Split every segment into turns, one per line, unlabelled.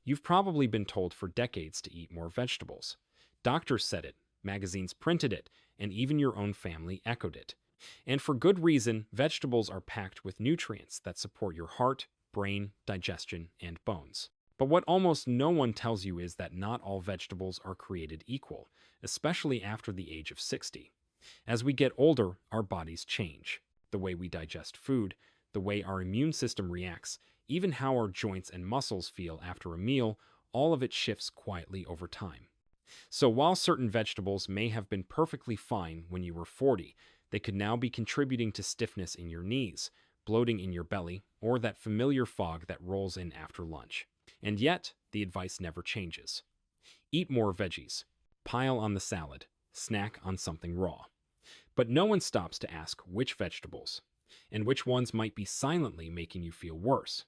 You've probably been told for decades to eat more vegetables. Doctors said it, magazines printed it, and even your own family echoed it. And for good reason, vegetables are packed with nutrients that support your heart, brain, digestion, and bones. But what almost no one tells you is that not all vegetables are created equal, especially after the age of 60. As we get older, our bodies change. The way we digest food, the way our immune system reacts, even how our joints and muscles feel after a meal, all of it shifts quietly over time. So while certain vegetables may have been perfectly fine when you were 40, they could now be contributing to stiffness in your knees, bloating in your belly, or that familiar fog that rolls in after lunch. And yet, the advice never changes. Eat more veggies. Pile on the salad. Snack on something raw. But no one stops to ask which vegetables, and which ones might be silently making you feel worse.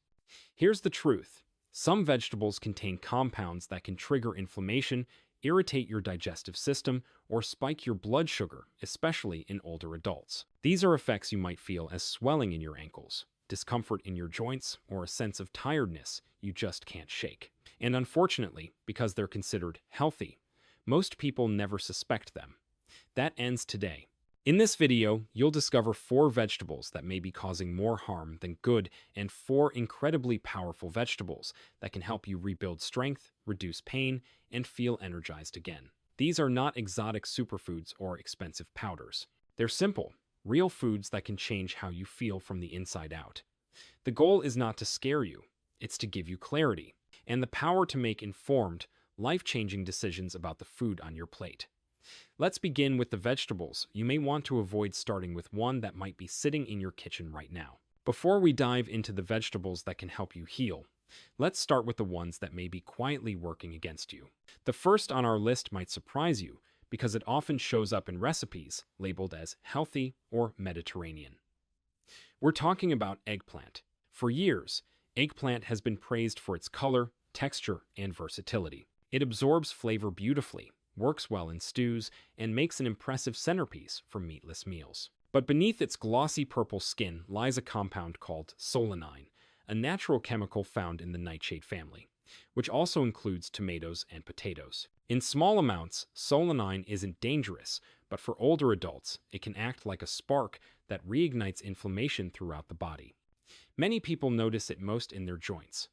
Here's the truth. Some vegetables contain compounds that can trigger inflammation, irritate your digestive system, or spike your blood sugar, especially in older adults. These are effects you might feel as swelling in your ankles, discomfort in your joints, or a sense of tiredness you just can't shake. And unfortunately, because they're considered healthy, most people never suspect them. That ends today. In this video, you'll discover 4 vegetables that may be causing more harm than good and 4 incredibly powerful vegetables that can help you rebuild strength, reduce pain, and feel energized again. These are not exotic superfoods or expensive powders. They're simple, real foods that can change how you feel from the inside out. The goal is not to scare you, it's to give you clarity and the power to make informed, life-changing decisions about the food on your plate. Let's begin with the vegetables. You may want to avoid starting with one that might be sitting in your kitchen right now. Before we dive into the vegetables that can help you heal, let's start with the ones that may be quietly working against you. The first on our list might surprise you because it often shows up in recipes labeled as healthy or Mediterranean. We're talking about eggplant. For years, eggplant has been praised for its color, texture, and versatility. It absorbs flavor beautifully, works well in stews, and makes an impressive centerpiece for meatless meals. But beneath its glossy purple skin lies a compound called solanine, a natural chemical found in the nightshade family, which also includes tomatoes and potatoes. In small amounts, solanine isn't dangerous, but for older adults, it can act like a spark that reignites inflammation throughout the body. Many people notice it most in their joints.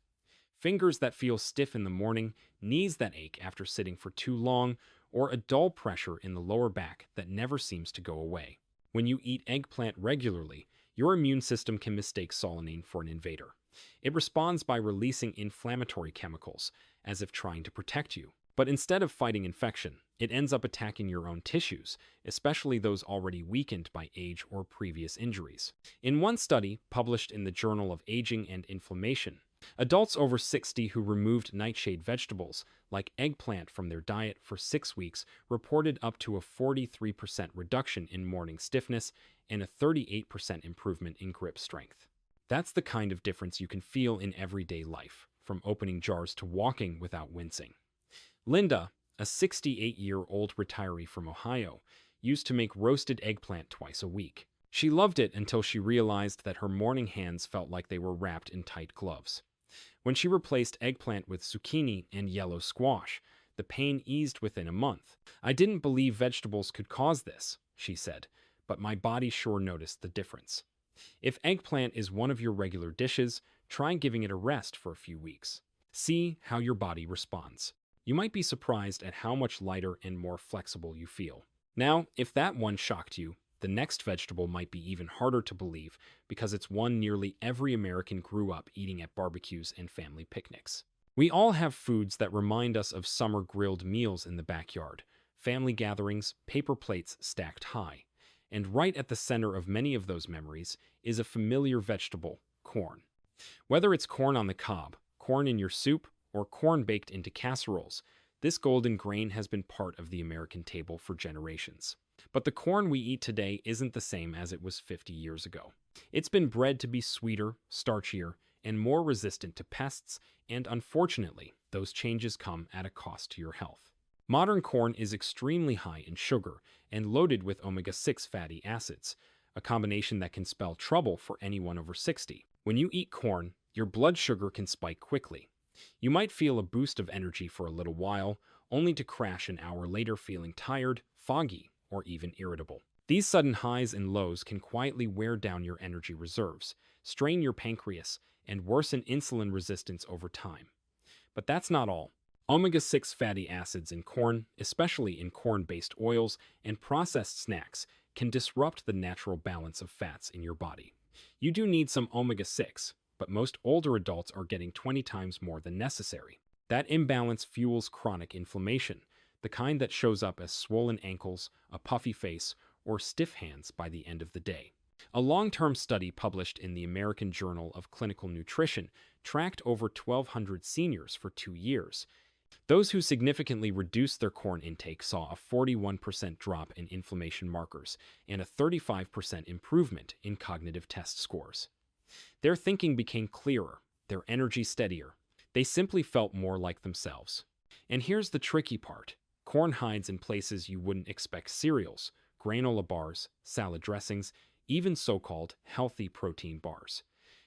Fingers that feel stiff in the morning, knees that ache after sitting for too long, or a dull pressure in the lower back that never seems to go away. When you eat eggplant regularly, your immune system can mistake solanine for an invader. It responds by releasing inflammatory chemicals, as if trying to protect you. But instead of fighting infection, it ends up attacking your own tissues, especially those already weakened by age or previous injuries. In one study, published in the Journal of Aging and Inflammation, adults over 60 who removed nightshade vegetables, like eggplant, from their diet for 6 weeks reported up to a 43% reduction in morning stiffness and a 38% improvement in grip strength. That's the kind of difference you can feel in everyday life, from opening jars to walking without wincing. Linda, a 68-year-old retiree from Ohio, used to make roasted eggplant twice a week. She loved it until she realized that her morning hands felt like they were wrapped in tight gloves. When she replaced eggplant with zucchini and yellow squash, the pain eased within a month. "I didn't believe vegetables could cause this," she said, "but my body sure noticed the difference." If eggplant is one of your regular dishes, try giving it a rest for a few weeks. See how your body responds. You might be surprised at how much lighter and more flexible you feel. Now, if that one shocked you, the next vegetable might be even harder to believe because it's one nearly every American grew up eating at barbecues and family picnics. We all have foods that remind us of summer grilled meals in the backyard, family gatherings, paper plates stacked high. And right at the center of many of those memories is a familiar vegetable, corn. Whether it's corn on the cob, corn in your soup, or corn baked into casseroles, this golden grain has been part of the American table for generations. But the corn we eat today isn't the same as it was 50 years ago. It's been bred to be sweeter, starchier, and more resistant to pests, and unfortunately, those changes come at a cost to your health. Modern corn is extremely high in sugar and loaded with omega-6 fatty acids, a combination that can spell trouble for anyone over 60. When you eat corn, your blood sugar can spike quickly, You might feel a boost of energy for a little while, only to crash an hour later feeling tired, foggy, or even irritable. These sudden highs and lows can quietly wear down your energy reserves, strain your pancreas, and worsen insulin resistance over time. But that's not all. Omega-6 fatty acids in corn, especially in corn-based oils and processed snacks, can disrupt the natural balance of fats in your body. You do need some omega-6, but most older adults are getting 20 times more than necessary. That imbalance fuels chronic inflammation, the kind that shows up as swollen ankles, a puffy face, or stiff hands by the end of the day. A long-term study published in the American Journal of Clinical Nutrition tracked over 1,200 seniors for 2 years. Those who significantly reduced their corn intake saw a 41% drop in inflammation markers and a 35% improvement in cognitive test scores. Their thinking became clearer, their energy steadier. They simply felt more like themselves. And here's the tricky part. Corn hides in places you wouldn't expect: cereals, granola bars, salad dressings, even so-called healthy protein bars.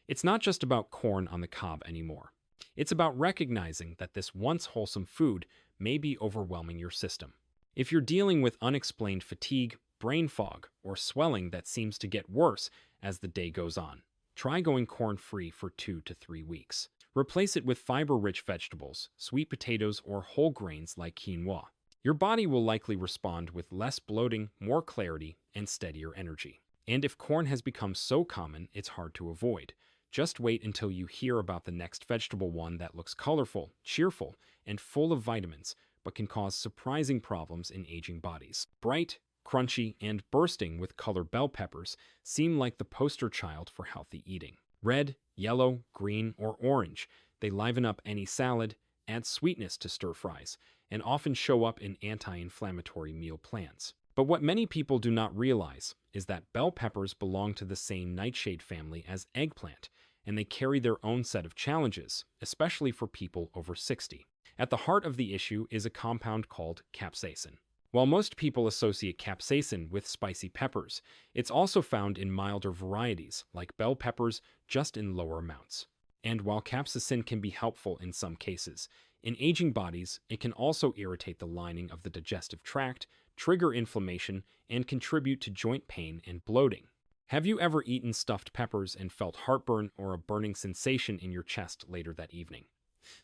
It's not just about corn on the cob anymore. It's about recognizing that this once wholesome food may be overwhelming your system. If you're dealing with unexplained fatigue, brain fog, or swelling that seems to get worse as the day goes on, try going corn-free for 2 to 3 weeks. Replace it with fiber-rich vegetables, sweet potatoes, or whole grains like quinoa. Your body will likely respond with less bloating, more clarity, and steadier energy. And if corn has become so common it's hard to avoid, just wait until you hear about the next vegetable one that looks colorful, cheerful, and full of vitamins, but can cause surprising problems in aging bodies. Bright, crunchy, and bursting with color bell peppers seem like the poster child for healthy eating. Red, yellow, green, or orange, they liven up any salad, add sweetness to stir-fries, and often show up in anti-inflammatory meal plans. But what many people do not realize is that bell peppers belong to the same nightshade family as eggplant, and they carry their own set of challenges, especially for people over 60. At the heart of the issue is a compound called capsaicin. While most people associate capsaicin with spicy peppers, it's also found in milder varieties, like bell peppers, just in lower amounts. And while capsaicin can be helpful in some cases, in aging bodies, it can also irritate the lining of the digestive tract, trigger inflammation, and contribute to joint pain and bloating. Have you ever eaten stuffed peppers and felt heartburn or a burning sensation in your chest later that evening?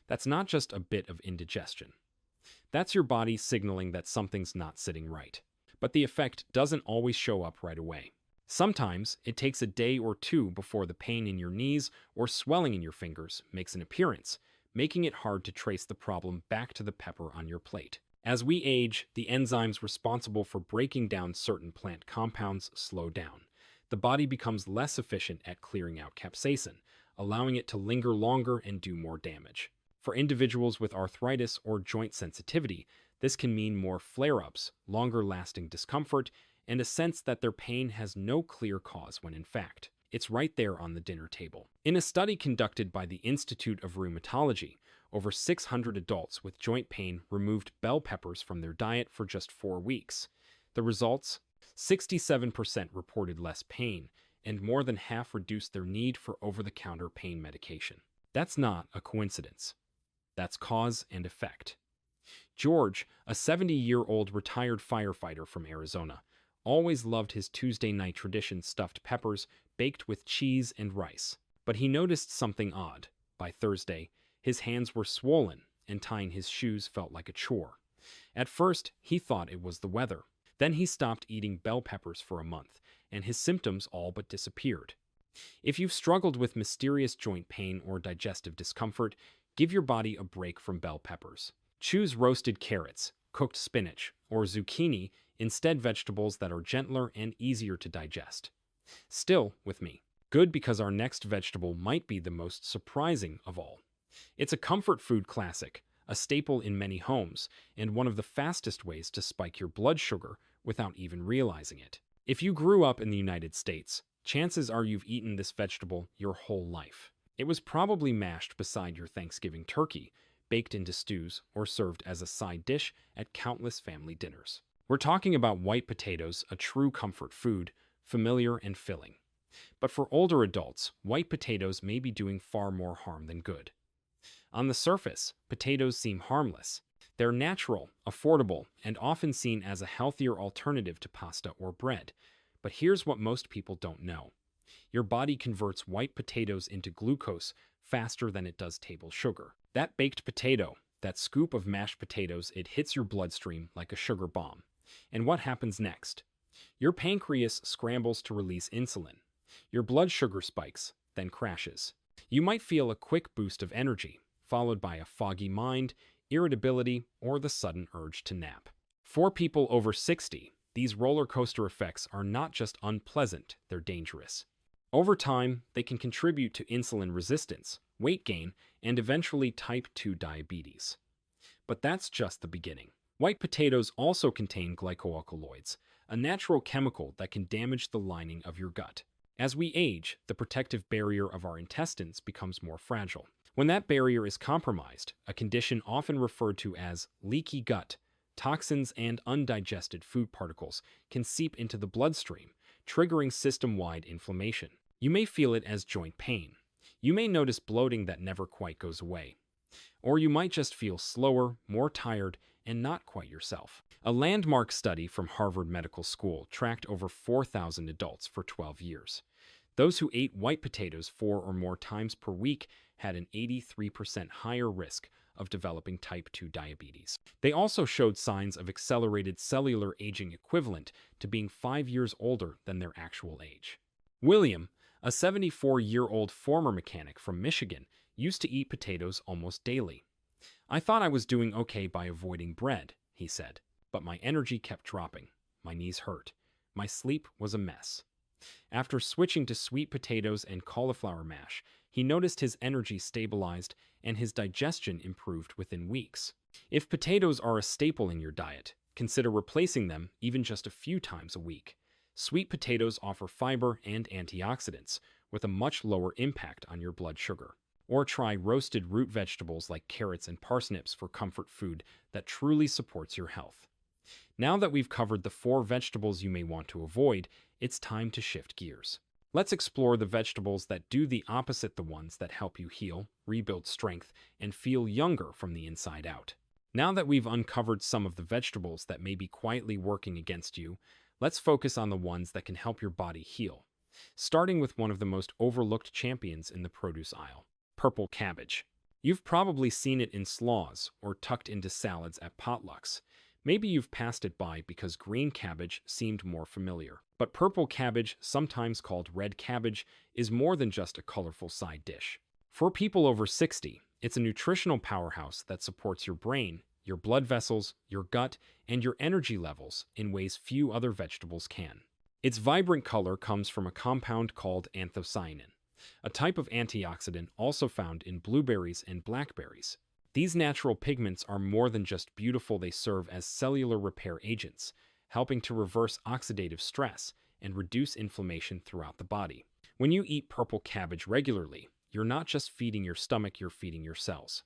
That's not just a bit of indigestion. That's your body signaling that something's not sitting right. But the effect doesn't always show up right away. Sometimes it takes a day or two before the pain in your knees or swelling in your fingers makes an appearance, making it hard to trace the problem back to the pepper on your plate. As we age, the enzymes responsible for breaking down certain plant compounds slow down. The body becomes less efficient at clearing out capsaicin, allowing it to linger longer and do more damage. For individuals with arthritis or joint sensitivity, this can mean more flare-ups, longer-lasting discomfort, and a sense that their pain has no clear cause when in fact, it's right there on the dinner table. In a study conducted by the Institute of Rheumatology, over 600 adults with joint pain removed bell peppers from their diet for just 4 weeks. The results? 67% reported less pain, and more than half reduced their need for over-the-counter pain medication. That's not a coincidence. That's cause and effect. George, a 70-year-old retired firefighter from Arizona, always loved his Tuesday night tradition: stuffed peppers baked with cheese and rice. But he noticed something odd. By Thursday, his hands were swollen, and tying his shoes felt like a chore. At first, he thought it was the weather. Then he stopped eating bell peppers for a month, and his symptoms all but disappeared. If you've struggled with mysterious joint pain or digestive discomfort, give your body a break from bell peppers. Choose roasted carrots, cooked spinach, or zucchini instead, vegetables that are gentler and easier to digest. Still with me. Good, because our next vegetable might be the most surprising of all. It's a comfort food classic, a staple in many homes, and one of the fastest ways to spike your blood sugar without even realizing it. If you grew up in the United States, chances are you've eaten this vegetable your whole life. It was probably mashed beside your Thanksgiving turkey, baked into stews, or served as a side dish at countless family dinners. We're talking about white potatoes, a true comfort food, familiar and filling. But for older adults, white potatoes may be doing far more harm than good. On the surface, potatoes seem harmless. They're natural, affordable, and often seen as a healthier alternative to pasta or bread. But here's what most people don't know. Your body converts white potatoes into glucose faster than it does table sugar. That baked potato, that scoop of mashed potatoes, it hits your bloodstream like a sugar bomb. And what happens next? Your pancreas scrambles to release insulin. Your blood sugar spikes, then crashes. You might feel a quick boost of energy, followed by a foggy mind, irritability, or the sudden urge to nap. For people over 60, these roller coaster effects are not just unpleasant, they're dangerous. Over time, they can contribute to insulin resistance, weight gain, and eventually type 2 diabetes. But that's just the beginning. White potatoes also contain glycoalkaloids, a natural chemical that can damage the lining of your gut. As we age, the protective barrier of our intestines becomes more fragile. When that barrier is compromised, a condition often referred to as leaky gut, toxins and undigested food particles can seep into the bloodstream, triggering system-wide inflammation. You may feel it as joint pain. You may notice bloating that never quite goes away. Or you might just feel slower, more tired, and not quite yourself. A landmark study from Harvard Medical School tracked over 4,000 adults for 12 years. Those who ate white potatoes 4 or more times per week had an 83% higher risk of developing type 2 diabetes. They also showed signs of accelerated cellular aging equivalent to being 5 years older than their actual age. William, a 74-year-old former mechanic from Michigan, used to eat potatoes almost daily. "I thought I was doing okay by avoiding bread," he said, "but my energy kept dropping. My knees hurt. My sleep was a mess." After switching to sweet potatoes and cauliflower mash, he noticed his energy stabilized and his digestion improved within weeks. If potatoes are a staple in your diet, consider replacing them even just a few times a week. Sweet potatoes offer fiber and antioxidants, with a much lower impact on your blood sugar. Or try roasted root vegetables like carrots and parsnips for comfort food that truly supports your health. Now that we've covered the 4 vegetables you may want to avoid, it's time to shift gears. Let's explore the vegetables that do the opposite, the ones that help you heal, rebuild strength, and feel younger from the inside out. Now that we've uncovered some of the vegetables that may be quietly working against you, let's focus on the ones that can help your body heal. Starting with one of the most overlooked champions in the produce aisle. Purple cabbage. You've probably seen it in slaws or tucked into salads at potlucks. Maybe you've passed it by because green cabbage seemed more familiar. But purple cabbage, sometimes called red cabbage, is more than just a colorful side dish. For people over 60, it's a nutritional powerhouse that supports your brain, your blood vessels, your gut, and your energy levels in ways few other vegetables can. Its vibrant color comes from a compound called anthocyanin, a type of antioxidant also found in blueberries and blackberries. These natural pigments are more than just beautiful, they serve as cellular repair agents, helping to reverse oxidative stress and reduce inflammation throughout the body. When you eat purple cabbage regularly, you're not just feeding your stomach, you're feeding your cells.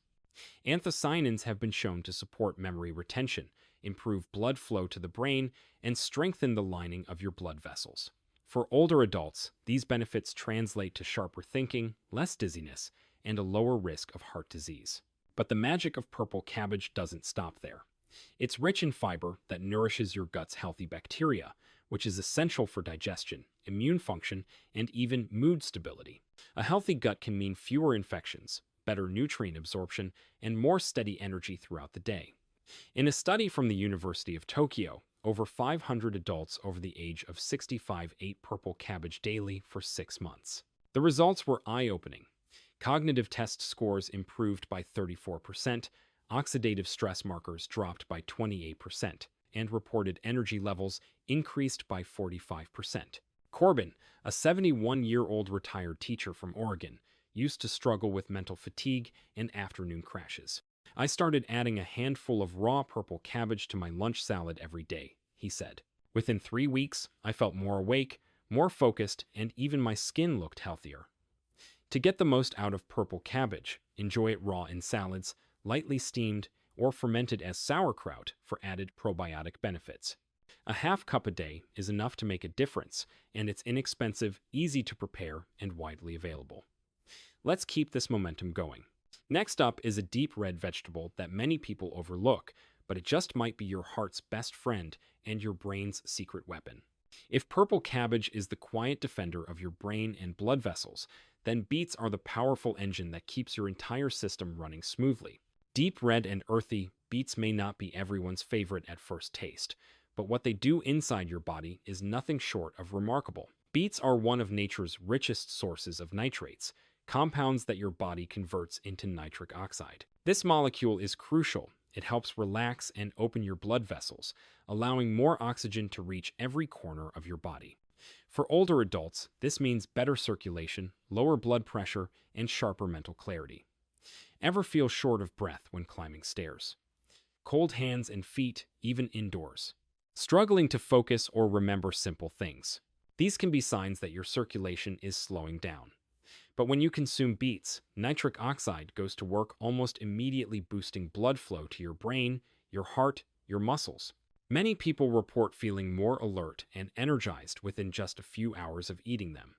Anthocyanins have been shown to support memory retention, improve blood flow to the brain, and strengthen the lining of your blood vessels. For older adults, these benefits translate to sharper thinking, less dizziness, and a lower risk of heart disease. But the magic of purple cabbage doesn't stop there. It's rich in fiber that nourishes your gut's healthy bacteria, which is essential for digestion, immune function, and even mood stability. A healthy gut can mean fewer infections, better nutrient absorption, and more steady energy throughout the day. In a study from the University of Tokyo, over 500 adults over the age of 65 ate purple cabbage daily for 6 months. The results were eye-opening. Cognitive test scores improved by 34%, oxidative stress markers dropped by 28%, and reported energy levels increased by 45%. Corbin, a 71-year-old retired teacher from Oregon, used to struggle with mental fatigue and afternoon crashes. "I started adding a handful of raw purple cabbage to my lunch salad every day," he said. "Within 3 weeks, I felt more awake, more focused, and even my skin looked healthier." To get the most out of purple cabbage, enjoy it raw in salads, lightly steamed, or fermented as sauerkraut for added probiotic benefits. A half cup a day is enough to make a difference, and it's inexpensive, easy to prepare, and widely available. Let's keep this momentum going. Next up is a deep red vegetable that many people overlook, but it just might be your heart's best friend and your brain's secret weapon. If purple cabbage is the quiet defender of your brain and blood vessels, then beets are the powerful engine that keeps your entire system running smoothly. Deep red and earthy, beets may not be everyone's favorite at first taste, but what they do inside your body is nothing short of remarkable. Beets are one of nature's richest sources of nitrates, compounds that your body converts into nitric oxide. This molecule is crucial. It helps relax and open your blood vessels, allowing more oxygen to reach every corner of your body. For older adults, this means better circulation, lower blood pressure, and sharper mental clarity. Ever feel short of breath when climbing stairs? Cold hands and feet, even indoors? Struggling to focus or remember simple things? These can be signs that your circulation is slowing down. But when you consume beets, nitric oxide goes to work almost immediately, boosting blood flow to your brain, your heart, your muscles. Many people report feeling more alert and energized within just a few hours of eating them.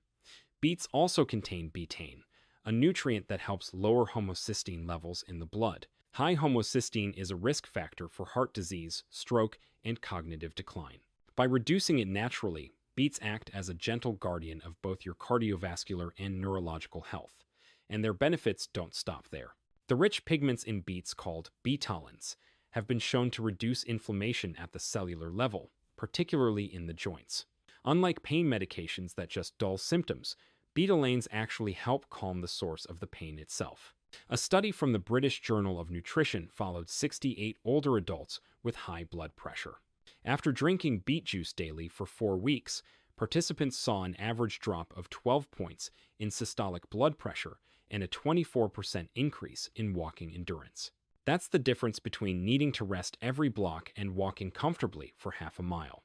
Beets also contain betaine, a nutrient that helps lower homocysteine levels in the blood. High homocysteine is a risk factor for heart disease, stroke, and cognitive decline. By reducing it naturally, beets act as a gentle guardian of both your cardiovascular and neurological health, and their benefits don't stop there. The rich pigments in beets, called betalains, have been shown to reduce inflammation at the cellular level, particularly in the joints. Unlike pain medications that just dull symptoms, betalains actually help calm the source of the pain itself. A study from the British Journal of Nutrition followed 68 older adults with high blood pressure. After drinking beet juice daily for 4 weeks, participants saw an average drop of 12 points in systolic blood pressure and a 24% increase in walking endurance. That's the difference between needing to rest every block and walking comfortably for half a mile.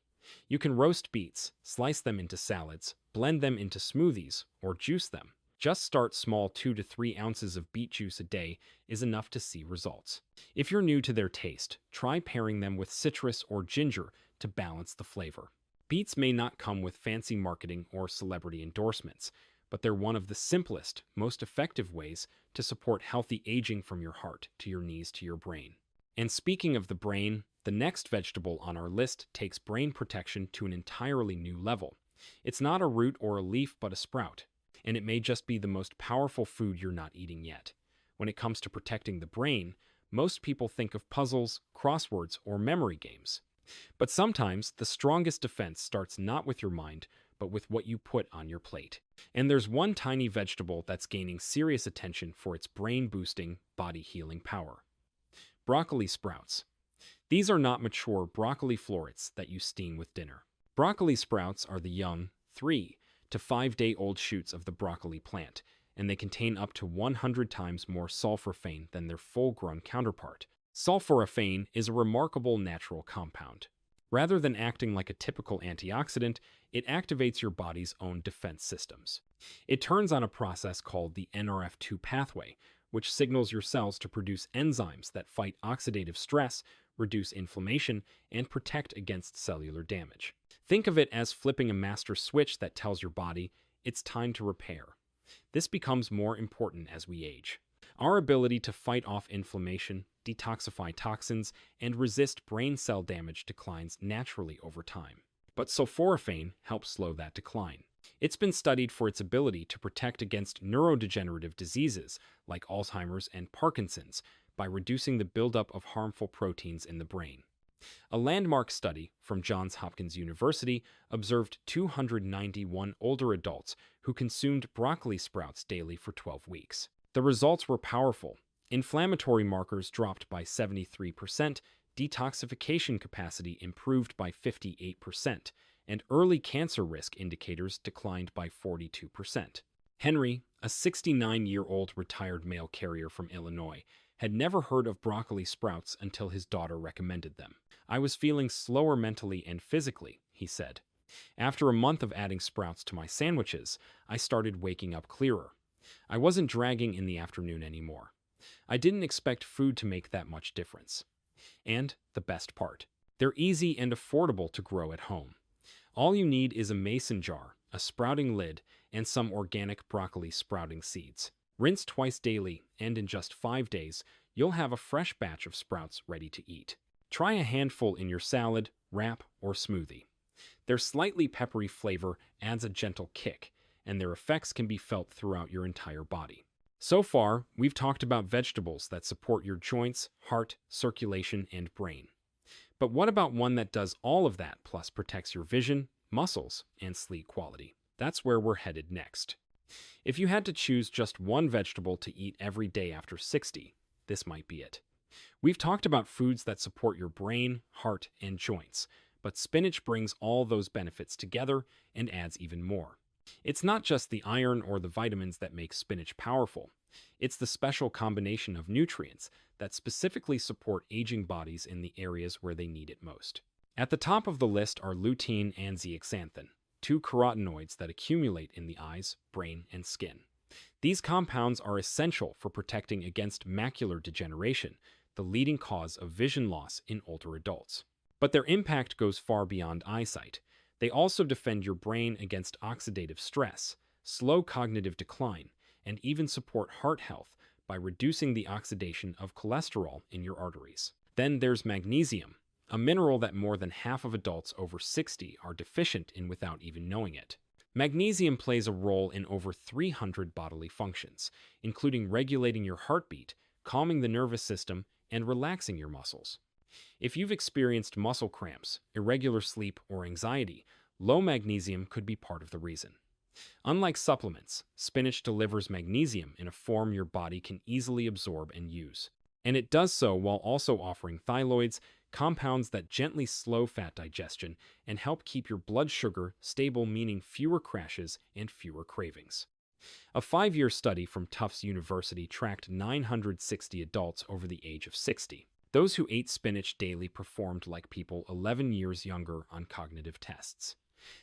You can roast beets, slice them into salads, blend them into smoothies, or juice them. Just start small. 2 to 3 ounces of beet juice a day is enough to see results. If you're new to their taste, try pairing them with citrus or ginger to balance the flavor. Beets may not come with fancy marketing or celebrity endorsements, but they're one of the simplest, most effective ways to support healthy aging, from your heart to your knees to your brain. And speaking of the brain, the next vegetable on our list takes brain protection to an entirely new level. It's not a root or a leaf, but a sprout. And it may just be the most powerful food you're not eating yet. When it comes to protecting the brain, most people think of puzzles, crosswords, or memory games. But sometimes the strongest defense starts not with your mind, but with what you put on your plate. And there's one tiny vegetable that's gaining serious attention for its brain-boosting, body-healing power. Broccoli sprouts. These are not mature broccoli florets that you steam with dinner. Broccoli sprouts are the young, 3 to 5-day-old shoots of the broccoli plant, and they contain up to 100 times more sulforaphane than their full-grown counterpart. Sulforaphane is a remarkable natural compound. Rather than acting like a typical antioxidant, it activates your body's own defense systems. It turns on a process called the NRF2 pathway, which signals your cells to produce enzymes that fight oxidative stress, reduce inflammation, and protect against cellular damage. Think of it as flipping a master switch that tells your body it's time to repair. This becomes more important as we age. Our ability to fight off inflammation, detoxify toxins, and resist brain cell damage declines naturally over time. But sulforaphane helps slow that decline. It's been studied for its ability to protect against neurodegenerative diseases like Alzheimer's and Parkinson's by reducing the buildup of harmful proteins in the brain. A landmark study from Johns Hopkins University observed 291 older adults who consumed broccoli sprouts daily for 12 weeks. The results were powerful. Inflammatory markers dropped by 73%, detoxification capacity improved by 58%, and early cancer risk indicators declined by 42%. Henry, a 69-year-old retired mail carrier from Illinois, had never heard of broccoli sprouts until his daughter recommended them. "I was feeling slower mentally and physically," he said. "After a month of adding sprouts to my sandwiches, I started waking up clearer. I wasn't dragging in the afternoon anymore. I didn't expect food to make that much difference. And the best part, they're easy and affordable to grow at home. All you need is a mason jar, a sprouting lid, and some organic broccoli sprouting seeds. Rinse twice daily, and in just 5 days, you'll have a fresh batch of sprouts ready to eat. Try a handful in your salad, wrap, or smoothie. Their slightly peppery flavor adds a gentle kick, and their effects can be felt throughout your entire body. So far, we've talked about vegetables that support your joints, heart, circulation, and brain. But what about one that does all of that plus protects your vision, muscles, and sleep quality? That's where we're headed next. If you had to choose just one vegetable to eat every day after 60, this might be it. We've talked about foods that support your brain, heart, and joints, but spinach brings all those benefits together and adds even more. It's not just the iron or the vitamins that make spinach powerful. It's the special combination of nutrients that specifically support aging bodies in the areas where they need it most. At the top of the list are lutein and zeaxanthin, two carotenoids that accumulate in the eyes, brain, and skin. These compounds are essential for protecting against macular degeneration, the leading cause of vision loss in older adults. But their impact goes far beyond eyesight. They also defend your brain against oxidative stress, slow cognitive decline, and even support heart health by reducing the oxidation of cholesterol in your arteries. Then there's magnesium, a mineral that more than half of adults over 60 are deficient in without even knowing it. Magnesium plays a role in over 300 bodily functions, including regulating your heartbeat, calming the nervous system, and relaxing your muscles. If you've experienced muscle cramps, irregular sleep, or anxiety, low magnesium could be part of the reason. Unlike supplements, spinach delivers magnesium in a form your body can easily absorb and use. And it does so while also offering thyroids, compounds that gently slow fat digestion and help keep your blood sugar stable, meaning fewer crashes and fewer cravings. A 5-year study from Tufts University tracked 960 adults over the age of 60. Those who ate spinach daily performed like people 11 years younger on cognitive tests.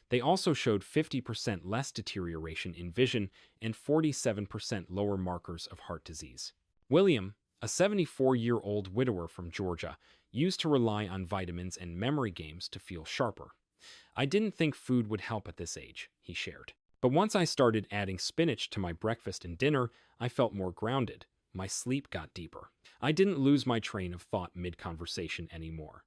They also showed 50% less deterioration in vision and 47% lower markers of heart disease. William, a 74-year-old widower from Georgia, used to rely on vitamins and memory games to feel sharper. "I didn't think food would help at this age," he shared. "But once I started adding spinach to my breakfast and dinner, I felt more grounded. My sleep got deeper. I didn't lose my train of thought mid-conversation anymore."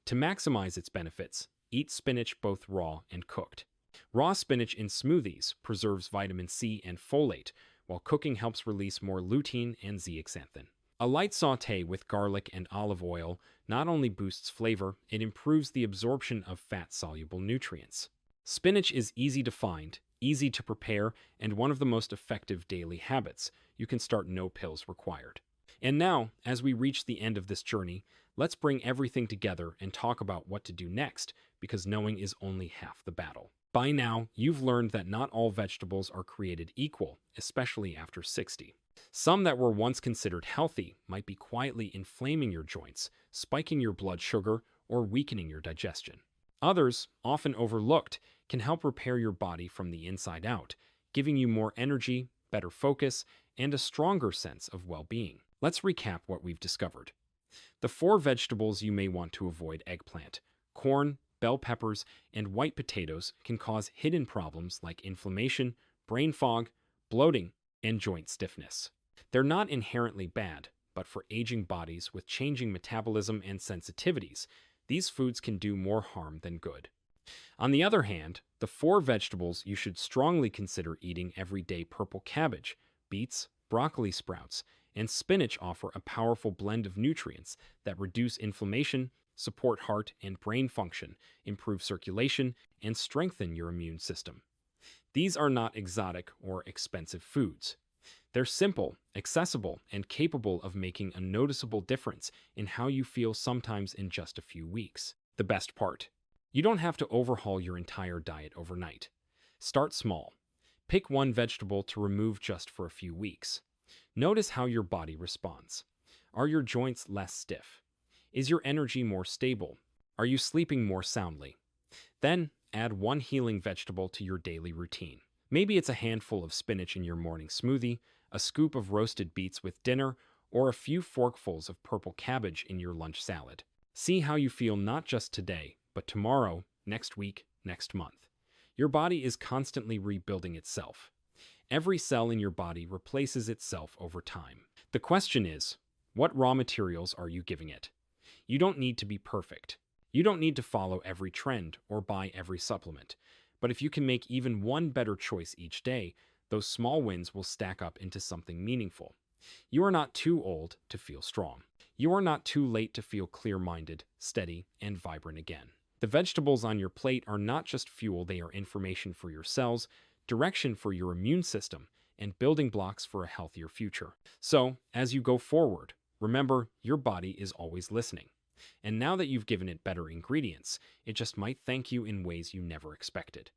To maximize its benefits, eat spinach both raw and cooked. Raw spinach in smoothies preserves vitamin C and folate, while cooking helps release more lutein and zeaxanthin. A light sauté with garlic and olive oil not only boosts flavor, it improves the absorption of fat-soluble nutrients. Spinach is easy to find, easy to prepare, and one of the most effective daily habits. You can start no pills required. And now, as we reach the end of this journey, let's bring everything together and talk about what to do next, because knowing is only half the battle. By now, you've learned that not all vegetables are created equal, especially after 60. Some that were once considered healthy might be quietly inflaming your joints, spiking your blood sugar, or weakening your digestion. Others, often overlooked, can help repair your body from the inside out, giving you more energy, better focus, and a stronger sense of well-being. Let's recap what we've discovered. The 4 vegetables you may want to avoid: eggplant, corn, bell peppers, and white potatoes can cause hidden problems like inflammation, brain fog, bloating, and joint stiffness. They're not inherently bad, but for aging bodies with changing metabolism and sensitivities, these foods can do more harm than good. On the other hand, the 4 vegetables you should strongly consider eating every day: purple cabbage, beets, broccoli sprouts, and spinach offer a powerful blend of nutrients that reduce inflammation, support heart and brain function, improve circulation, and strengthen your immune system. These are not exotic or expensive foods. They're simple, accessible, and capable of making a noticeable difference in how you feel, sometimes in just a few weeks. The best part: you don't have to overhaul your entire diet overnight. Start small. Pick one vegetable to remove just for a few weeks. Notice how your body responds. Are your joints less stiff? Is your energy more stable? Are you sleeping more soundly? Then, add one healing vegetable to your daily routine. Maybe it's a handful of spinach in your morning smoothie, a scoop of roasted beets with dinner, or a few forkfuls of purple cabbage in your lunch salad. See how you feel not just today, but tomorrow, next week, next month. Your body is constantly rebuilding itself. Every cell in your body replaces itself over time. The question is, what raw materials are you giving it? You don't need to be perfect. You don't need to follow every trend or buy every supplement. But if you can make even one better choice each day, those small wins will stack up into something meaningful. You are not too old to feel strong. You are not too late to feel clear-minded, steady, and vibrant again. The vegetables on your plate are not just fuel, they are information for your cells, direction for your immune system, and building blocks for a healthier future. So, as you go forward, remember your body is always listening. And now that you've given it better ingredients, it just might thank you in ways you never expected.